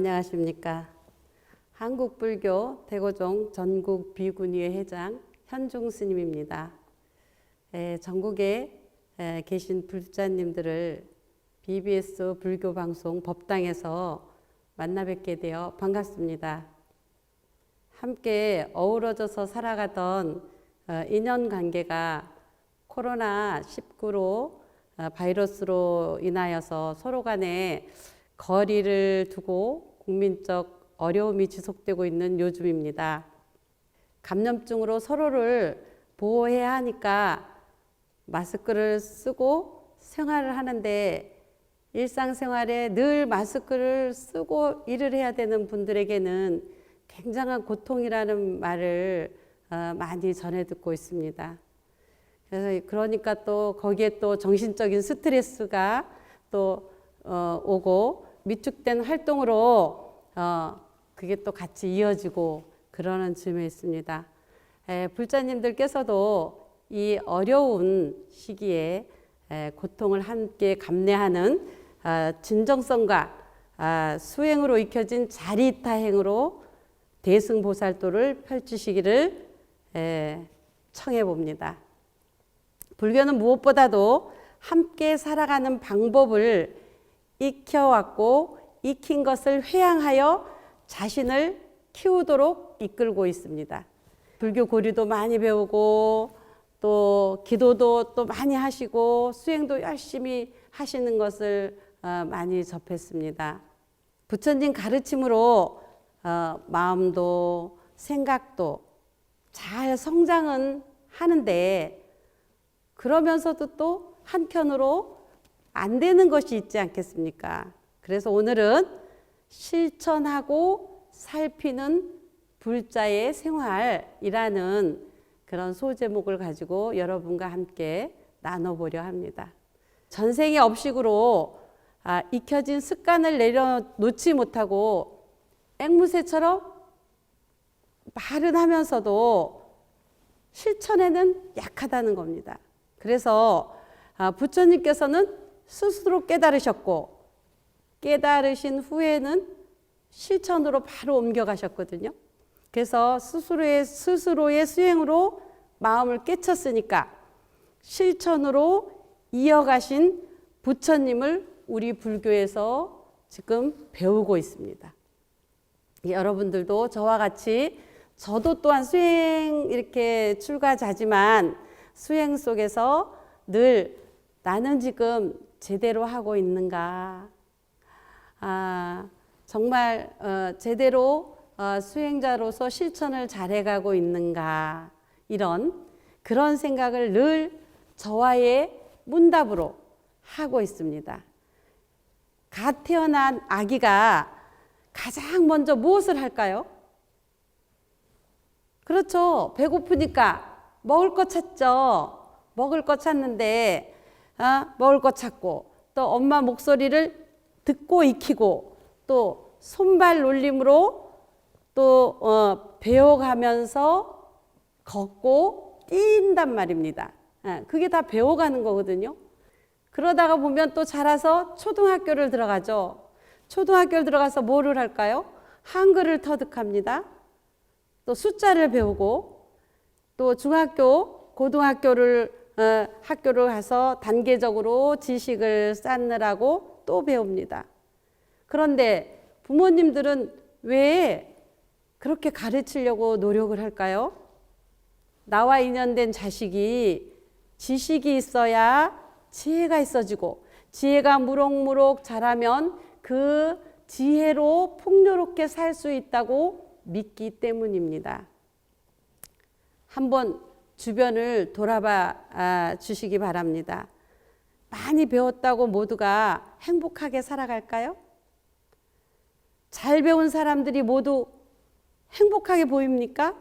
안녕하십니까. 한국불교 대고종 전국비구니회 회장 현중 스님입니다. 전국에 계신 불자님들을 BBS 불교방송 법당에서 만나 뵙게 되어 반갑습니다. 함께 어우러져서 살아가던 인연관계가 코로나19로 바이러스로 인하여서 서로 간에 거리를 두고 국민적 어려움이 지속되고 있는 요즘입니다. 감염증으로 서로를 보호해야 하니까 마스크를 쓰고 생활을 하는데 일상생활에 늘 마스크를 쓰고 일을 해야 되는 분들에게는 굉장한 고통이라는 말을 많이 전해 듣고 있습니다. 그러니까 또 거기에 또 정신적인 스트레스가 또 오고 위축된 활동으로 그게 또 같이 이어지고 그러는 즈음에 있습니다. 불자님들께서도 이 어려운 시기에 고통을 함께 감내하는 진정성과 수행으로 익혀진 자리타행으로 대승보살도를 펼치시기를 청해 봅니다. 불교는 무엇보다도 함께 살아가는 방법을 익혀왔고 익힌 것을 회양하여 자신을 키우도록 이끌고 있습니다. 불교 고리도 많이 배우고 또 기도도 또 많이 하시고 수행도 열심히 하시는 것을 많이 접했습니다. 부처님 가르침으로 마음도 생각도 잘 성장은 하는데 그러면서도 또 한켠으로 안 되는 것이 있지 않겠습니까? 그래서 오늘은 실천하고 살피는 불자의 생활이라는 그런 소제목을 가지고 여러분과 함께 나눠보려 합니다. 전생의 업식으로 익혀진 습관을 내려놓지 못하고 앵무새처럼 말은 하면서도 실천에는 약하다는 겁니다. 그래서 부처님께서는 스스로 깨달으셨고 깨달으신 후에는 실천으로 바로 옮겨가셨거든요. 그래서 스스로의 수행으로 마음을 깨쳤으니까 실천으로 이어가신 부처님을 우리 불교에서 지금 배우고 있습니다. 여러분들도 저와 같이 저도 또한 수행 이렇게 출가자지만 수행 속에서 늘 나는 지금 제대로 하고 있는가? 정말 제대로 수행자로서 실천을 잘해가고 있는가? 그런 생각을 늘 저와의 문답으로 하고 있습니다. 갓 태어난 아기가 가장 먼저 무엇을 할까요? 그렇죠. 배고프니까 먹을 거 찾죠. 먹을 거 찾는데 먹을 거 찾고 또 엄마 목소리를 듣고 익히고 또 손발 놀림으로 또 배워가면서 걷고 뛴단 말입니다. 그게 다 배워가는 거거든요. 그러다가 보면 또 자라서 초등학교를 들어가죠. 초등학교를 들어가서 뭐를 할까요? 한글을 터득합니다. 또 숫자를 배우고 또 중학교, 고등학교를 학교를 가서 단계적으로 지식을 쌓느라고 또 배웁니다. 그런데 부모님들은 왜 그렇게 가르치려고 노력을 할까요? 나와 인연된 자식이 지식이 있어야 지혜가 있어지고 지혜가 무럭무럭 자라면 그 지혜로 풍요롭게 살 수 있다고 믿기 때문입니다. 한번 주변을 돌아봐 주시기 바랍니다. 많이 배웠다고 모두가 행복하게 살아갈까요? 잘 배운 사람들이 모두 행복하게 보입니까?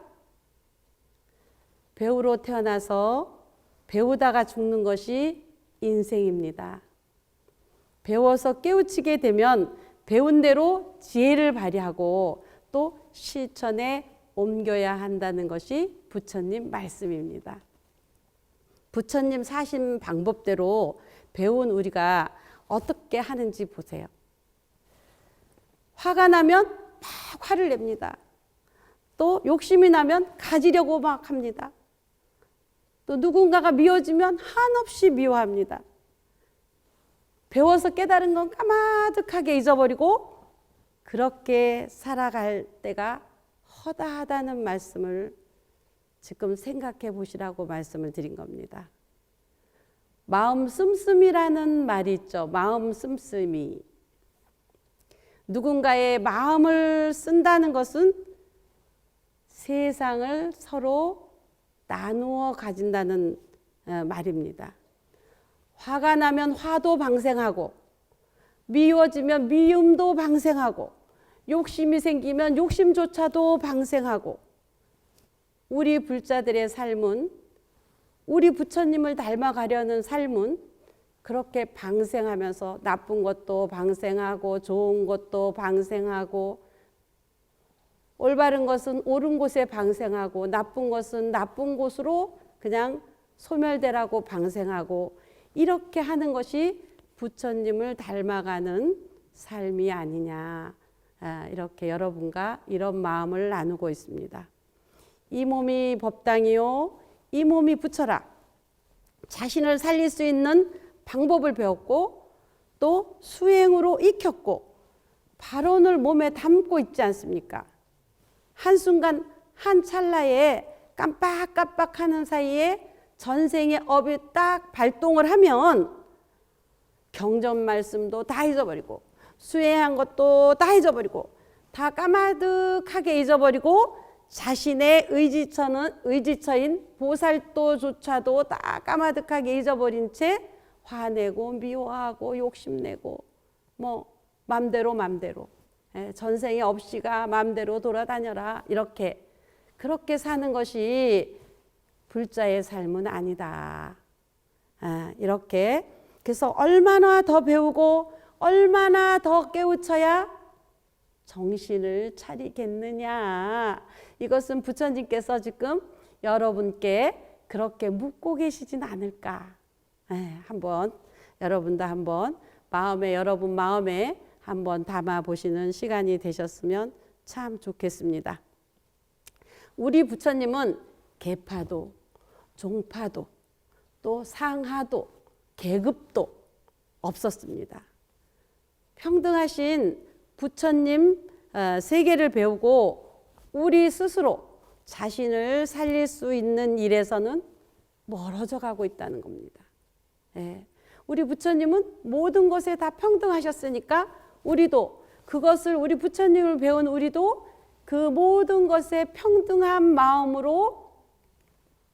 배우로 태어나서 배우다가 죽는 것이 인생입니다. 배워서 깨우치게 되면 배운 대로 지혜를 발휘하고 또 실천에 옮겨야 한다는 것이 부처님 말씀입니다. 부처님 사신 방법대로 배운 우리가 어떻게 하는지 보세요. 화가 나면 막 화를 냅니다. 또 욕심이 나면 가지려고 막 합니다. 또 누군가가 미워지면 한없이 미워합니다. 배워서 깨달은 건 까마득하게 잊어버리고 그렇게 살아갈 때가 허다하다는 말씀을 지금 생각해 보시라고 말씀을 드린 겁니다. 마음 씀씀이라는 말이 있죠. 마음 씀씀이. 누군가의 마음을 쓴다는 것은 세상을 서로 나누어 가진다는 말입니다. 화가 나면 화도 방생하고, 미워지면 미움도 방생하고, 욕심이 생기면 욕심조차도 방생하고, 우리 불자들의 삶은, 우리 부처님을 닮아가려는 삶은 그렇게 방생하면서 나쁜 것도 방생하고 좋은 것도 방생하고, 올바른 것은 옳은 곳에 방생하고 나쁜 것은 나쁜 곳으로 그냥 소멸되라고 방생하고, 이렇게 하는 것이 부처님을 닮아가는 삶이 아니냐, 이렇게 여러분과 이런 마음을 나누고 있습니다. 이 몸이 법당이요 이 몸이 부처라. 자신을 살릴 수 있는 방법을 배웠고 또 수행으로 익혔고 발언을 몸에 담고 있지 않습니까? 한순간 한 찰나에 깜빡깜빡하는 사이에 전생의 업이 딱 발동을 하면 경전 말씀도 다 잊어버리고 수행한 것도 다 잊어버리고 다 까마득하게 잊어버리고 자신의 의지처인 보살도조차도 다 까마득하게 잊어버린 채 화내고 미워하고 욕심내고 뭐 맘대로 전생에 없이가 맘대로 돌아다녀라, 이렇게 그렇게 사는 것이 불자의 삶은 아니다. 이렇게 그래서 얼마나 더 배우고 얼마나 더 깨우쳐야 정신을 차리겠느냐. 이것은 부처님께서 지금 여러분께 그렇게 묻고 계시진 않을까. 한번 여러분도 한번 여러분 마음에 한번 담아 보시는 시간이 되셨으면 참 좋겠습니다. 우리 부처님은 계파도, 종파도, 또 상하도, 계급도 없었습니다. 평등하신 부처님 세계를 배우고 우리 스스로 자신을 살릴 수 있는 일에서는 멀어져 가고 있다는 겁니다. 우리 부처님은 모든 것에 다 평등하셨으니까 우리도 그것을, 우리 부처님을 배운 우리도 그 모든 것에 평등한 마음으로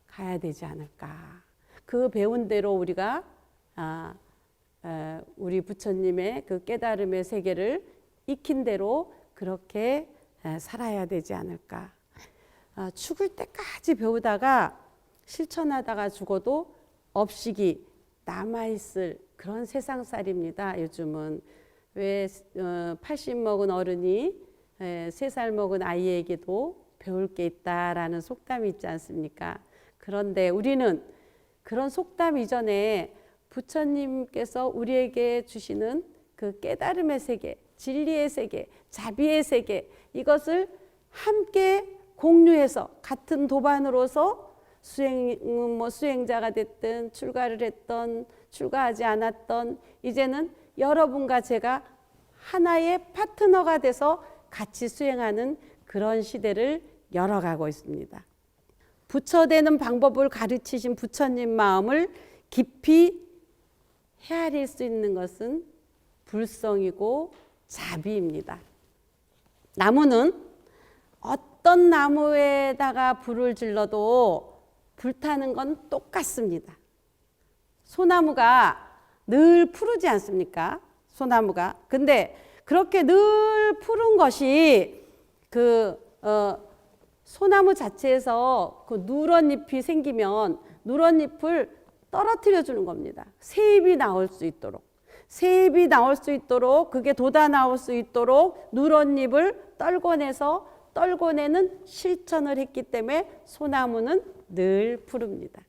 가야 되지 않을까. 그 배운 대로 우리가 우리 부처님의 그 깨달음의 세계를 익힌 대로 그렇게 살아야 되지 않을까. 죽을 때까지 배우다가 실천하다가 죽어도 업식이 남아있을 그런 세상살입니다. 요즘은 왜 80 먹은 어른이 3살 먹은 아이에게도 배울 게 있다라는 속담이 있지 않습니까? 그런데 우리는 그런 속담 이전에 부처님께서 우리에게 주시는 그 깨달음의 세계, 진리의 세계, 자비의 세계, 이것을 함께 공유해서 같은 도반으로서 수행자가 됐든 출가를 했던 출가하지 않았던 이제는 여러분과 제가 하나의 파트너가 돼서 같이 수행하는 그런 시대를 열어가고 있습니다. 부처되는 방법을 가르치신 부처님 마음을 깊이 헤아릴 수 있는 것은 불성이고 자비입니다. 나무는 어떤 나무에다가 불을 질러도 불타는 건 똑같습니다. 소나무가 늘 푸르지 않습니까? 소나무가. 근데 그렇게 늘 푸른 것이 소나무 자체에서 그 누런 잎이 생기면 누런 잎을 떨어뜨려 주는 겁니다. 새 잎이 나올 수 있도록. 새 잎이 나올 수 있도록, 그게 돋아 나올 수 있도록 누런 잎을 떨궈내는 실천을 했기 때문에 소나무는 늘 푸릅니다.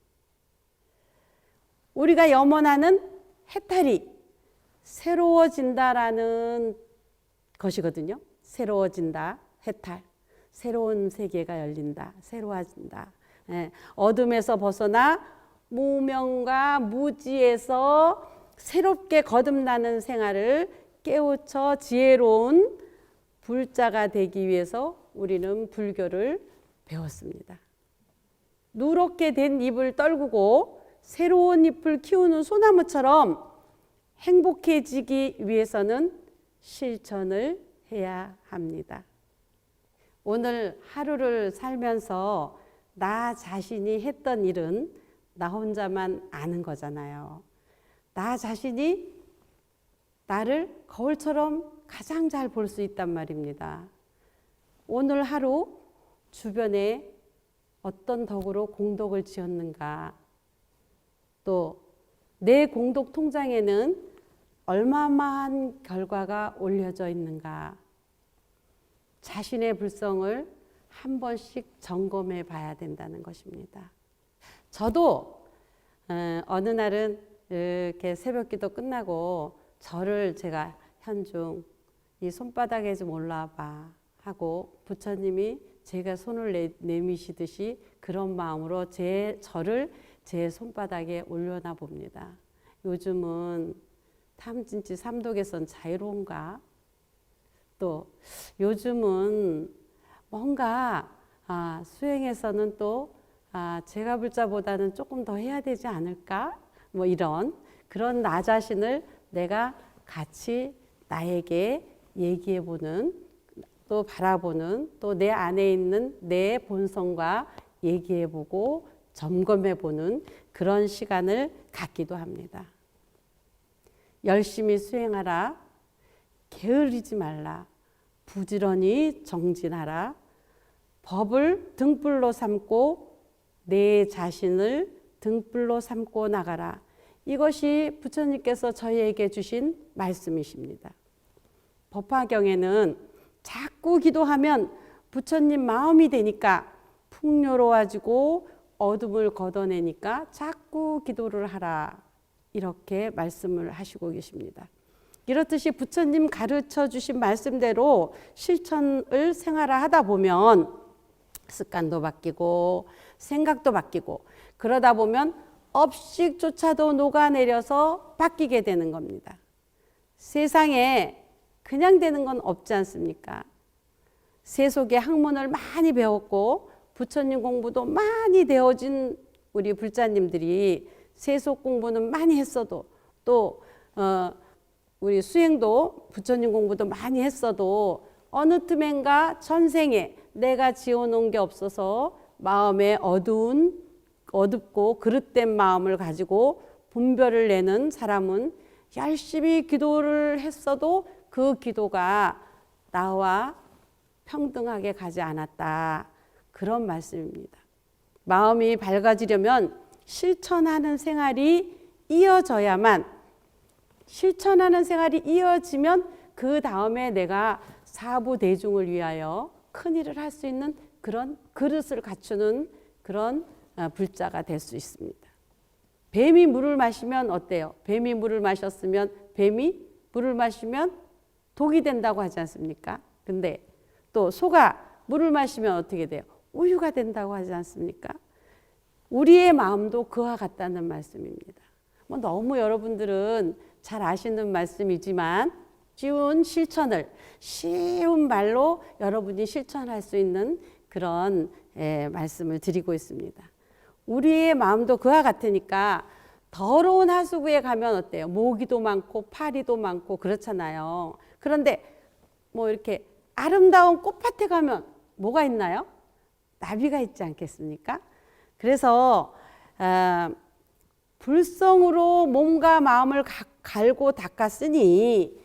우리가 염원하는 해탈이 새로워진다라는 것이거든요. 새로워진다, 해탈. 새로운 세계가 열린다, 새로워진다. 예, 어둠에서 벗어나 무명과 무지에서 새롭게 거듭나는 생활을 깨우쳐 지혜로운 불자가 되기 위해서 우리는 불교를 배웠습니다. 누렇게 된 잎을 떨구고 새로운 잎을 키우는 소나무처럼 행복해지기 위해서는 실천을 해야 합니다. 오늘 하루를 살면서 나 자신이 했던 일은 나 혼자만 아는 거잖아요. 나 자신이 나를 거울처럼 가장 잘 볼 수 있단 말입니다. 오늘 하루 주변에 어떤 덕으로 공덕을 지었는가, 또 내 공덕 통장에는 얼마만 결과가 올려져 있는가, 자신의 불성을 한 번씩 점검해 봐야 된다는 것입니다. 저도 어느 날은 이렇게 새벽기도 끝나고 절을 제가 현중 이 손바닥에 좀 올라봐 하고 부처님이 제가 손을 내미시듯이 그런 마음으로 제 절을 제 손바닥에 올려놔 봅니다. 요즘은 탐진치 삼독에선 자유로운가? 또 요즘은 뭔가 수행에서는 또 제가 불자보다는 조금 더 해야 되지 않을까? 뭐 이런 그런 나 자신을 내가 같이 나에게 얘기해보는, 또 바라보는, 또 내 안에 있는 내 본성과 얘기해보고 점검해보는 그런 시간을 갖기도 합니다. 열심히 수행하라. 게을리지 말라. 부지런히 정진하라. 법을 등불로 삼고 내 자신을 등불로 삼고 나가라. 이것이 부처님께서 저희에게 주신 말씀이십니다. 법화경에는 자꾸 기도하면 부처님 마음이 되니까 풍요로워지고 어둠을 걷어내니까 자꾸 기도를 하라. 이렇게 말씀을 하시고 계십니다. 이렇듯이 부처님 가르쳐 주신 말씀대로 실천을 생활하다 보면 습관도 바뀌고 생각도 바뀌고 그러다 보면 업식조차도 녹아내려서 바뀌게 되는 겁니다. 세상에 그냥 되는 건 없지 않습니까? 세속의 학문을 많이 배웠고 부처님 공부도 많이 되어진 우리 불자님들이 세속 공부는 많이 했어도 또 우리 수행도 부처님 공부도 많이 했어도 어느 틈엔가 전생에 내가 지어놓은 게 없어서 마음에 어둡고 그릇된 마음을 가지고 분별을 내는 사람은 열심히 기도를 했어도 그 기도가 나와 평등하게 가지 않았다. 그런 말씀입니다. 마음이 밝아지려면 실천하는 생활이 이어져야만, 실천하는 생활이 이어지면 그 다음에 내가 사부 대중을 위하여 큰 일을 할 수 있는 그런 그릇을 갖추는 그런 불자가 될 수 있습니다. 뱀이 물을 마시면 어때요? 뱀이 물을 마셨으면 뱀이 물을 마시면 독이 된다고 하지 않습니까? 근데 또 소가 물을 마시면 어떻게 돼요? 우유가 된다고 하지 않습니까? 우리의 마음도 그와 같다는 말씀입니다. 뭐 너무 여러분들은 잘 아시는 말씀이지만 쉬운 실천을 쉬운 말로 여러분이 실천할 수 있는 그런 말씀을 드리고 있습니다. 우리의 마음도 그와 같으니까 더러운 하수구에 가면 어때요? 모기도 많고 파리도 많고 그렇잖아요. 그런데 뭐 이렇게 아름다운 꽃밭에 가면 뭐가 있나요? 나비가 있지 않겠습니까? 그래서 불성으로 몸과 마음을 갈고 닦았으니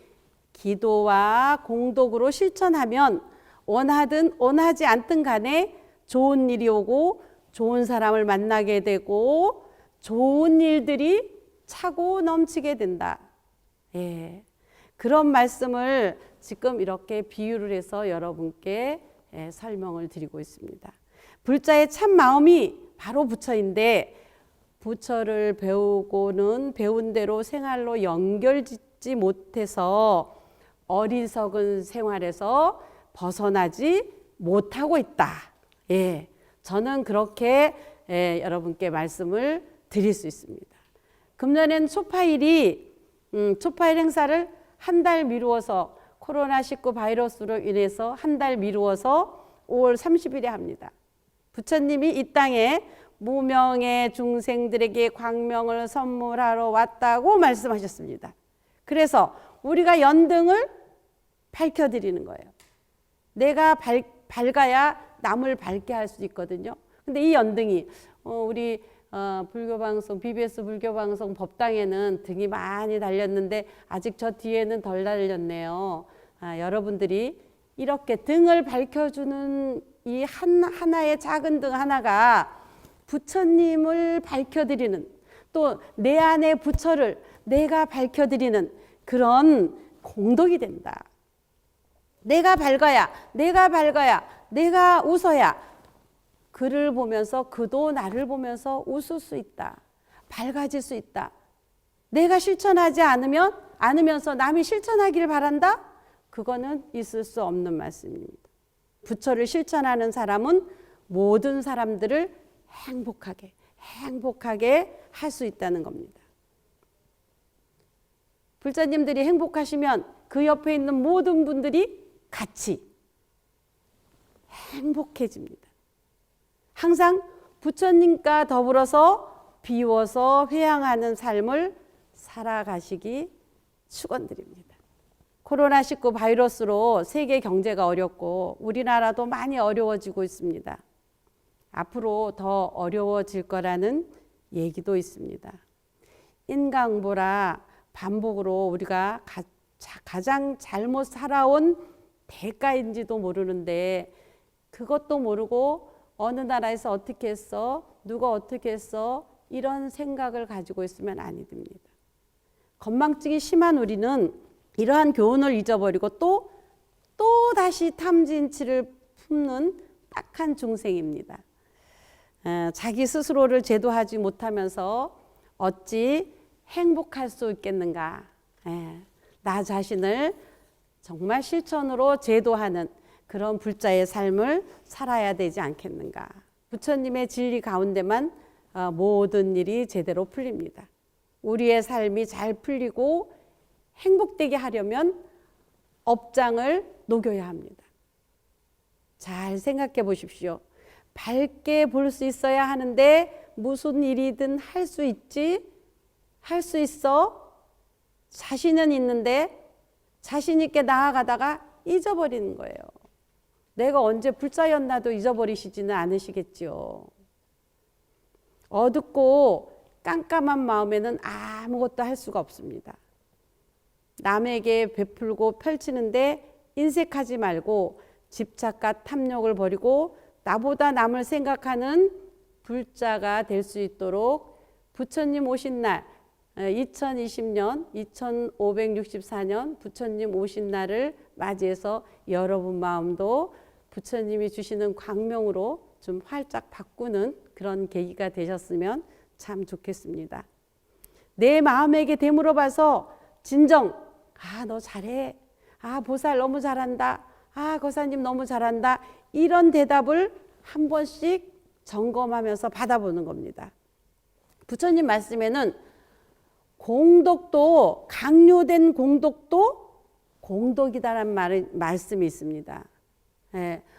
기도와 공덕으로 실천하면 원하든 원하지 않든 간에 좋은 일이 오고 좋은 사람을 만나게 되고 좋은 일들이 차고 넘치게 된다. 예, 그런 말씀을 지금 이렇게 비유를 해서 여러분께 설명을 드리고 있습니다. 불자의 참 마음이 바로 부처인데 부처를 배우고는 배운 대로 생활로 연결짓지 못해서 어리석은 생활에서 벗어나지 못하고 있다. 예, 저는 그렇게 여러분께 말씀을 드릴 수 있습니다. 금년엔 초파일 행사를 한 달 미루어서 코로나19 바이러스로 인해서 한 달 미루어서 5월 30일에 합니다. 부처님이 이 땅에 무명의 중생들에게 광명을 선물하러 왔다고 말씀하셨습니다. 그래서 우리가 연등을 밝혀드리는 거예요. 내가 밝아야 남을 밝게 할 수 있거든요. 근데 이 연등이 우리 불교방송 BBS 불교방송 법당에는 등이 많이 달렸는데 아직 저 뒤에는 덜 달렸네요. 여러분들이 이렇게 등을 밝혀주는 이 하나의 작은 등 하나가 부처님을 밝혀드리는, 또 내 안의 부처를 내가 밝혀드리는 그런 공덕이 된다. 내가 밝아야 내가 웃어야 그를 보면서 그도 나를 보면서 웃을 수 있다. 밝아질 수 있다. 내가 실천하지 않으면서 남이 실천하기를 바란다? 그거는 있을 수 없는 말씀입니다. 부처를 실천하는 사람은 모든 사람들을 행복하게 할 수 있다는 겁니다. 불자님들이 행복하시면 그 옆에 있는 모든 분들이 같이 행복해집니다. 항상 부처님과 더불어서 비워서 회양하는 삶을 살아가시기 축원드립니다. 코로나19 바이러스로 세계 경제가 어렵고 우리나라도 많이 어려워지고 있습니다. 앞으로 더 어려워질 거라는 얘기도 있습니다. 인강보라 반복으로 우리가 가장 잘못 살아온 대가인지도 모르는데 그것도 모르고 어느 나라에서 어떻게 했어? 누가 어떻게 했어? 이런 생각을 가지고 있으면 아니 됩니다. 건망증이 심한 우리는 이러한 교훈을 잊어버리고 또 다시 탐진치를 품는 딱한 중생입니다. 자기 스스로를 제도하지 못하면서 어찌 행복할 수 있겠는가? 나 자신을 정말 실천으로 제도하는 그런 불자의 삶을 살아야 되지 않겠는가? 부처님의 진리 가운데만 모든 일이 제대로 풀립니다. 우리의 삶이 잘 풀리고 행복되게 하려면 업장을 녹여야 합니다. 잘 생각해 보십시오. 밝게 볼 수 있어야 하는데 무슨 일이든 할 수 있지? 할 수 있어? 자신은 있는데 자신 있게 나아가다가 잊어버리는 거예요. 내가 언제 불자였나도 잊어버리시지는 않으시겠죠. 어둡고 깜깜한 마음에는 아무것도 할 수가 없습니다. 남에게 베풀고 펼치는데 인색하지 말고 집착과 탐욕을 버리고 나보다 남을 생각하는 불자가 될 수 있도록 부처님 오신 날 2020년 2564년 부처님 오신 날을 맞이해서 여러분 마음도 부처님이 주시는 광명으로 좀 활짝 바꾸는 그런 계기가 되셨으면 참 좋겠습니다. 내 마음에게 되물어봐서 진정 너 잘해, 보살 너무 잘한다, 거사님 너무 잘한다, 이런 대답을 한 번씩 점검하면서 받아보는 겁니다. 부처님 말씀에는 공덕도, 강요된 공덕도 공덕이다라는 말씀이 있습니다.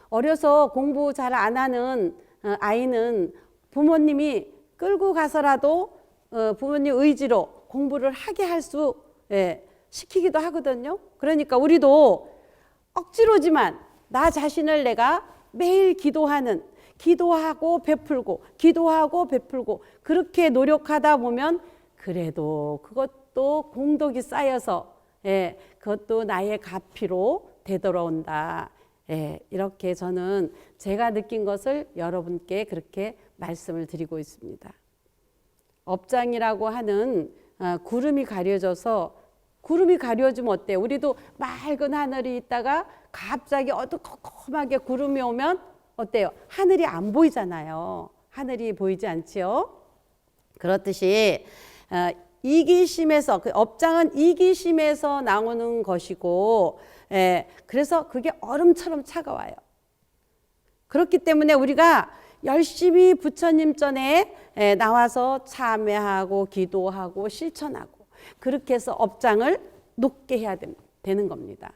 어려서 공부 잘 안 하는 아이는 부모님이 끌고 가서라도 부모님 의지로 공부를 하게 할 수 시키기도 하거든요. 그러니까 우리도 억지로지만 나 자신을 내가 매일 기도하고 베풀고 그렇게 노력하다 보면 그래도 그것도 공덕이 쌓여서 그것도 나의 가피로 되돌아온다. 이렇게 저는 제가 느낀 것을 여러분께 그렇게 말씀을 드리고 있습니다. 업장이라고 하는 구름이 가려지면 어때요? 우리도 맑은 하늘이 있다가 갑자기 어두컴컴하게 구름이 오면 어때요? 하늘이 안 보이잖아요. 하늘이 보이지 않지요? 그렇듯이 이기심에서, 그 업장은 이기심에서 나오는 것이고, 그래서 그게 얼음처럼 차가워요. 그렇기 때문에 우리가 열심히 부처님 전에 나와서 참회하고 기도하고 실천하고 그렇게 해서 업장을 높게 해야 되는 겁니다.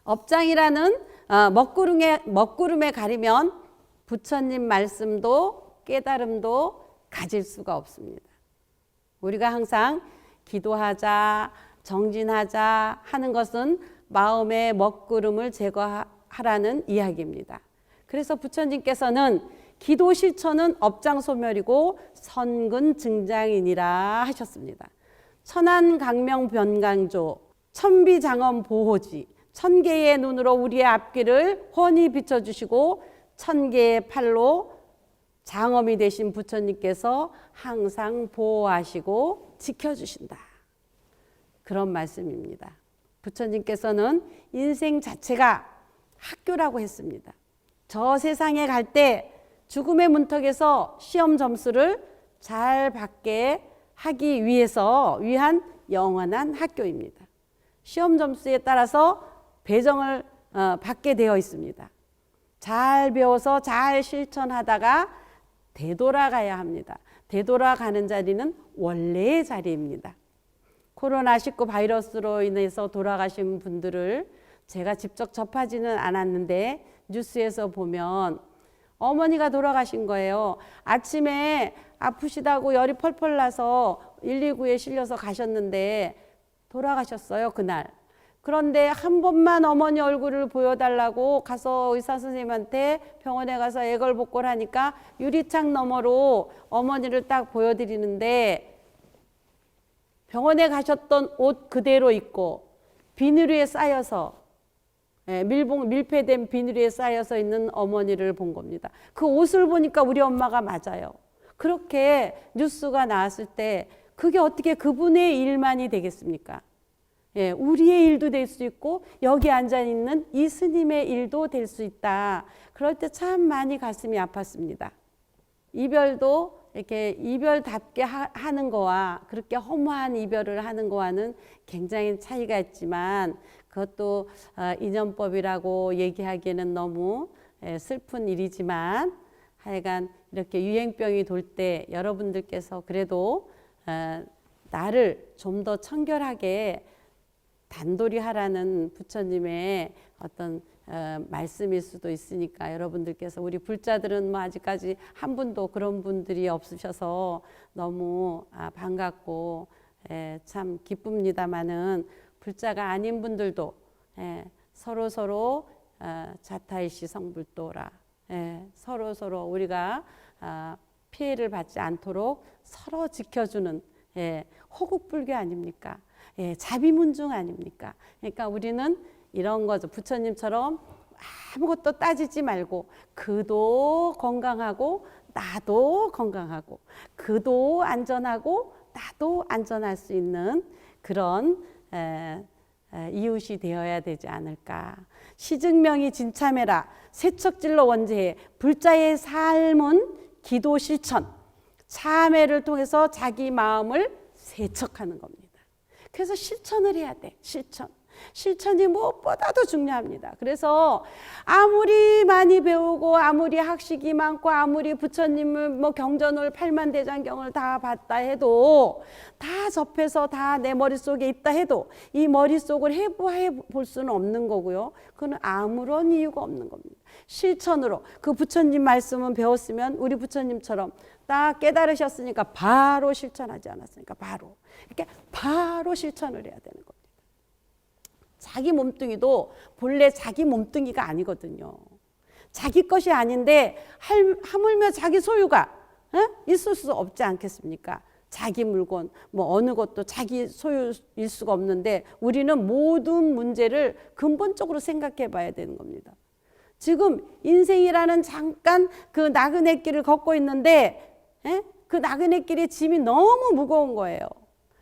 업장이라는 먹구름에 가리면 부처님 말씀도 깨달음도 가질 수가 없습니다. 우리가 항상 기도하자, 정진하자 하는 것은 마음의 먹구름을 제거하라는 이야기입니다. 그래서 부처님께서는 기도 실천은 업장 소멸이고 선근 증장이니라 하셨습니다. 천안강명 변강조, 천비장엄 보호지, 천개의 눈으로 우리의 앞길을 훤히 비춰주시고 천개의 팔로 장엄이 되신 부처님께서 항상 보호하시고 지켜주신다. 그런 말씀입니다. 부처님께서는 인생 자체가 학교라고 했습니다. 저 세상에 갈 때 죽음의 문턱에서 시험 점수를 잘 받게 하기 위한 영원한 학교입니다. 시험 점수에 따라서 배정을 받게 되어 있습니다. 잘 배워서 잘 실천하다가 되돌아가야 합니다. 되돌아가는 자리는 원래의 자리입니다. 코로나19 바이러스로 인해서 돌아가신 분들을 제가 직접 접하지는 않았는데 뉴스에서 보면 어머니가 돌아가신 거예요. 아침에 아프시다고 열이 펄펄 나서 119에 실려서 가셨는데 돌아가셨어요, 그날. 그런데 한 번만 어머니 얼굴을 보여달라고 가서 의사 선생님한테 병원에 가서 애걸복걸 하니까 유리창 너머로 어머니를 딱 보여드리는데 병원에 가셨던 옷 그대로 입고 비닐 위에 쌓여서 밀폐된 비닐 위에 쌓여서 있는 어머니를 본 겁니다. 그 옷을 보니까 우리 엄마가 맞아요. 그렇게 뉴스가 나왔을 때 그게 어떻게 그분의 일만이 되겠습니까? 우리의 일도 될 수 있고 여기 앉아있는 이 스님의 일도 될 수 있다. 그럴 때 참 많이 가슴이 아팠습니다. 이별도 이렇게 이별답게 하는 거와 그렇게 허무한 이별을 하는 거와는 굉장히 차이가 있지만 그것도 인연법이라고 얘기하기에는 너무 슬픈 일이지만 하여간 이렇게 유행병이 돌 때 여러분들께서 그래도 나를 좀 더 청결하게 단돌이 하라는 부처님의 어떤 말씀일 수도 있으니까 여러분들께서 우리 불자들은 뭐 아직까지 한 분도 그런 분들이 없으셔서 너무 반갑고 참 기쁩니다마는 불자가 아닌 분들도 서로 자타이시 성불도라 서로 우리가 피해를 받지 않도록 서로 지켜주는 호국불교 아닙니까? 자비문중 아닙니까? 그러니까 우리는 이런 거죠. 부처님처럼 아무것도 따지지 말고 그도 건강하고 나도 건강하고 그도 안전하고 나도 안전할 수 있는 그런 이웃이 되어야 되지 않을까. 시증명이 진참해라. 세척질로 원제해. 불자의 삶은 기도 실천. 참회를 통해서 자기 마음을 세척하는 겁니다. 그래서 실천을 해야 돼. 실천이 무엇보다도 중요합니다. 그래서 아무리 많이 배우고 아무리 학식이 많고 아무리 부처님을 뭐 경전을 8만대장경을 다 봤다 해도 다 접해서 다 내 머릿속에 있다 해도 이 머릿속을 해부해 볼 수는 없는 거고요. 그건 아무런 이유가 없는 겁니다. 실천으로 그 부처님 말씀은 배웠으면 우리 부처님처럼 딱 깨달으셨으니까 바로 실천하지 않았으니까 바로 실천을 해야 되는 겁니다. 자기 몸뚱이도 본래 자기 몸뚱이가 아니거든요. 자기 것이 아닌데 하물며 자기 소유가 있을 수 없지 않겠습니까? 자기 물건 뭐 어느 것도 자기 소유일 수가 없는데 우리는 모든 문제를 근본적으로 생각해 봐야 되는 겁니다. 지금 인생이라는 잠깐 그 나그네 길을 걷고 있는데 그 나그네 길의 짐이 너무 무거운 거예요.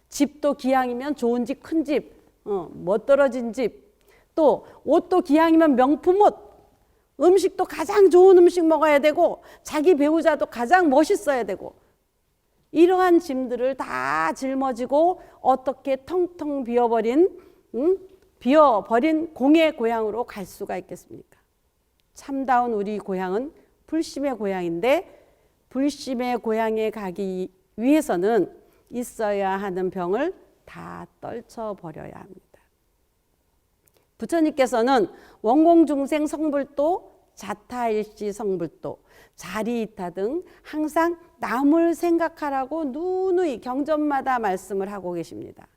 집도 기왕이면 좋은 집, 큰 집, 멋들어진 집, 또 옷도 기왕이면 명품 옷, 음식도 가장 좋은 음식 먹어야 되고 자기 배우자도 가장 멋있어야 되고 이러한 짐들을 다 짊어지고 어떻게 텅텅 비어버린 공의 고향으로 갈 수가 있겠습니까? 참다운 우리 고향은 불심의 고향인데 불심의 고향에 가기 위해서는 있어야 하는 병을 다 떨쳐버려야 합니다. 부처님께서는 원공중생 성불도, 자타일시 성불도, 자리이타 등 항상 남을 생각하라고 누누이 경전마다 말씀을 하고 계십니다.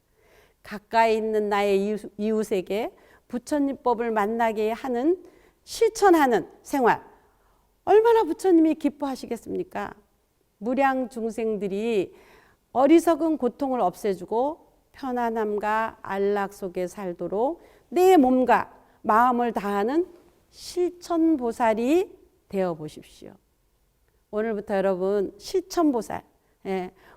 가까이 있는 나의 이웃에게 부처님법을 만나게 하는, 실천하는 생활, 얼마나 부처님이 기뻐하시겠습니까? 무량 중생들이 어리석은 고통을 없애주고 편안함과 안락 속에 살도록 내 몸과 마음을 다하는 실천보살이 되어 보십시오. 오늘부터 여러분 실천보살,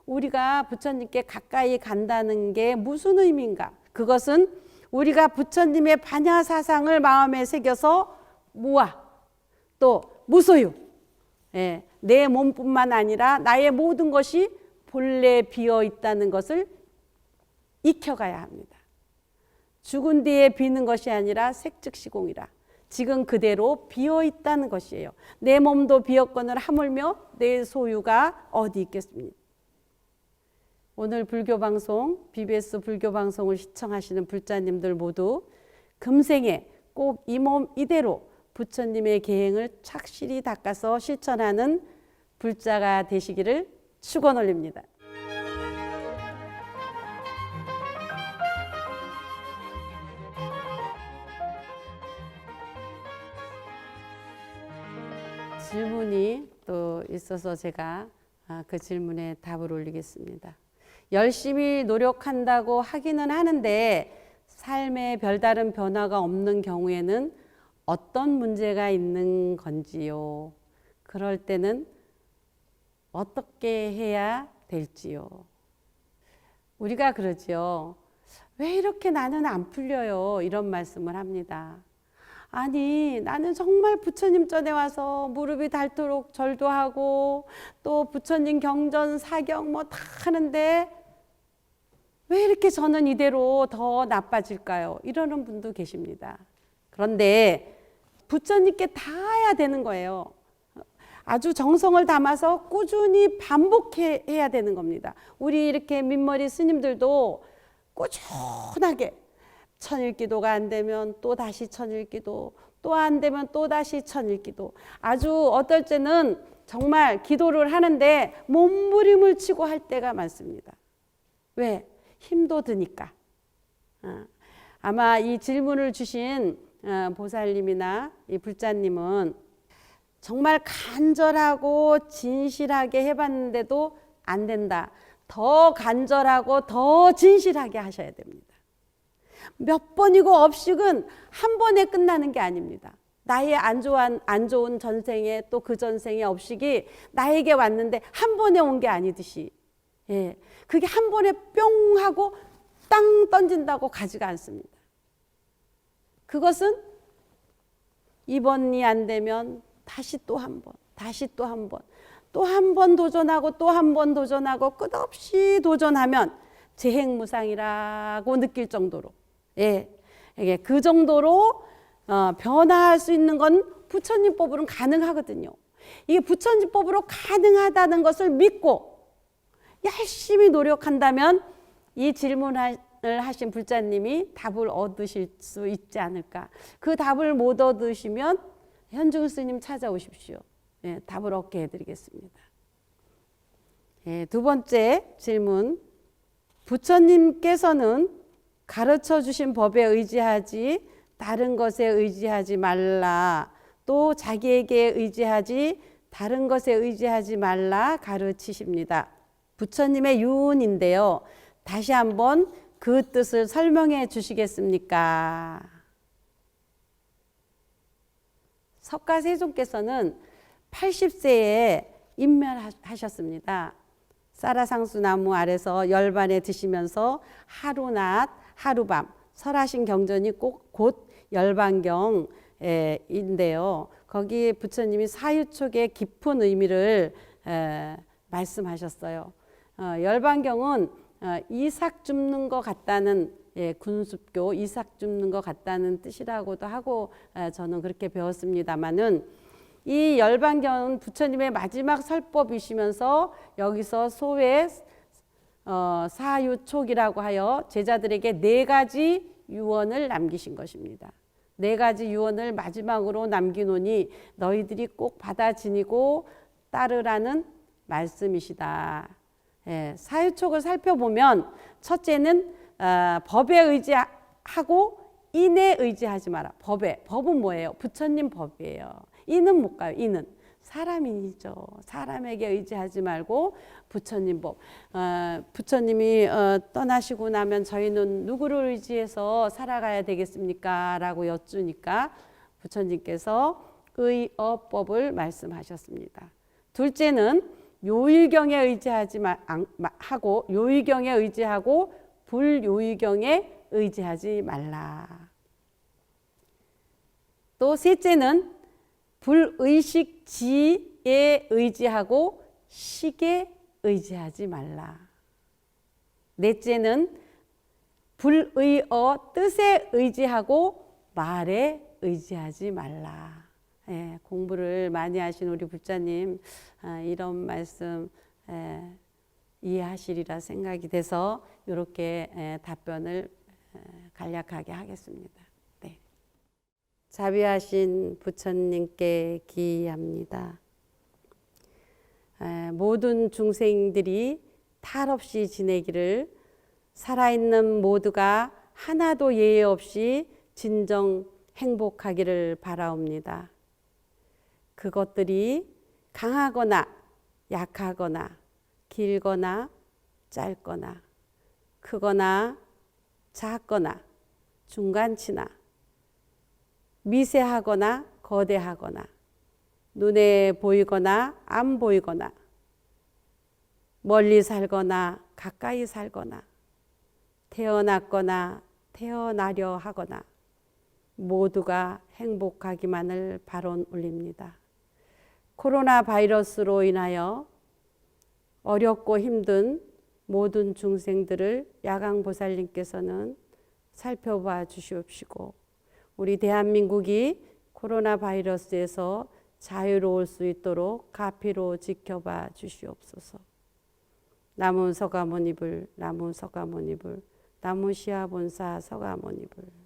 우리가 부처님께 가까이 간다는 게 무슨 의미인가? 그것은 우리가 부처님의 반야사상을 마음에 새겨서 무아, 또 무소유, 내 몸뿐만 아니라 나의 모든 것이 본래 비어 있다는 것을 익혀가야 합니다. 죽은 뒤에 비는 것이 아니라 색즉시공이라, 지금 그대로 비어 있다는 것이에요. 내 몸도 비었거늘 하물며 내 소유가 어디 있겠습니까? 오늘 불교방송, BBS 불교방송을 시청하시는 불자님들 모두 금생에 꼭 이 몸 이대로 부처님의 계행을 착실히 닦아서 실천하는 불자가 되시기를 축원 올립니다. 질문이 또 있어서 제가 그 질문에 답을 올리겠습니다. 열심히 노력한다고 하기는 하는데 삶에 별다른 변화가 없는 경우에는 어떤 문제가 있는 건지요? 그럴 때는 어떻게 해야 될지요? 우리가 그러지요. 왜 이렇게 나는 안 풀려요? 이런 말씀을 합니다. 아니, 나는 정말 부처님 전에 와서 무릎이 닳도록 절도 하고 또 부처님 경전, 사경 뭐 다 하는데 왜 이렇게 저는 이대로 더 나빠질까요? 이러는 분도 계십니다. 그런데 부처님께 닿아야 되는 거예요. 아주 정성을 담아서 꾸준히 반복해야 되는 겁니다. 우리 이렇게 민머리 스님들도 꾸준하게 천일기도가 안 되면 또 다시 천일기도, 또 안 되면 또 다시 천일기도. 아주 어떨 때는 정말 기도를 하는데 몸부림을 치고 할 때가 많습니다. 왜? 힘도 드니까. 아마 이 질문을 주신 보살님이나 이 불자님은 정말 간절하고 진실하게 해봤는데도 안 된다. 더 간절하고 더 진실하게 하셔야 됩니다. 몇 번이고 업식은 한 번에 끝나는 게 아닙니다. 나의 안 좋은 전생에 또 그 전생의 업식이 나에게 왔는데 한 번에 온 게 아니듯이, 그게 한 번에 뿅 하고 땅 던진다고 가지가 않습니다. 그것은 이번이 안 되면 다시 또 한 번, 다시 또 한 번, 또 한 번 도전하고 또 한 번 도전하고 끝없이 도전하면 재행무상이라고 느낄 정도로, 그 정도로 변화할 수 있는 건 부처님법으로는 가능하거든요. 이게 부처님법으로 가능하다는 것을 믿고 열심히 노력한다면 이 질문을 하신 불자님이 답을 얻으실 수 있지 않을까. 그 답을 못 얻으시면 현중 스님 찾아오십시오. 답을 얻게 해드리겠습니다. 두 번째 질문. 부처님께서는 가르쳐 주신 법에 의지하지 다른 것에 의지하지 말라. 또 자기에게 의지하지 다른 것에 의지하지 말라 가르치십니다. 부처님의 유언인데요. 다시 한번 그 뜻을 설명해 주시겠습니까? 석가세존께서는 80세에 임멸하셨습니다. 쌀화상수 나무 아래서 열반에 드시면서 하루낮 하루밤 설하신 경전이 곧 열반경인데요. 거기 부처님이 사유촉의 깊은 의미를 말씀하셨어요. 열반경은 이삭 줍는 것 같다는 군습교 이삭 줍는 것 같다는 뜻이라고도 하고 저는 그렇게 배웠습니다마는 이 열반경은 부처님의 마지막 설법이시면서 여기서 소외 사유촉이라고 하여 제자들에게 4가지 유언을 남기신 것입니다. 4가지 유언을 마지막으로 남기노니 너희들이 꼭 받아 지니고 따르라는 말씀이시다. 사유촉을 살펴보면 첫째는 법에 의지하고 인에 의지하지 마라. 법은 뭐예요? 부처님 법이에요. 인은 못 가요. 인은 사람이죠. 사람에게 의지하지 말고 부처님 법. 부처님이 떠나시고 나면 저희는 누구를 의지해서 살아가야 되겠습니까? 라고 여쭈니까 부처님께서 의어법을 말씀하셨습니다. 둘째는 요의경에 의지하지 하고 요의경에 의지하고 불요의경에 의지하지 말라. 또 셋째는 불의식지에 의지하고 식에 의지하지 말라. 넷째는 불의어 뜻에 의지하고 말에 의지하지 말라. 공부를 많이 하신 우리 부처님 이런 말씀 이해하시리라 생각이 돼서 이렇게 답변을 간략하게 하겠습니다. 네. 자비하신 부처님께 기합니다. 모든 중생들이 탈 없이 지내기를 살아있는 모두가 하나도 예외 없이 진정 행복하기를 바라옵니다. 그것들이 강하거나 약하거나 길거나 짧거나 크거나 작거나 중간치나 미세하거나 거대하거나 눈에 보이거나 안 보이거나 멀리 살거나 가까이 살거나 태어났거나 태어나려 하거나 모두가 행복하기만을 바론 올립니다. 코로나 바이러스로 인하여 어렵고 힘든 모든 중생들을 야광보살님께서는 살펴봐 주시옵시고 우리 대한민국이 코로나 바이러스에서 자유로울 수 있도록 가피로 지켜봐 주시옵소서. 남은 서가모니불 남은 서가모니불 남은 시아본사 서가모니불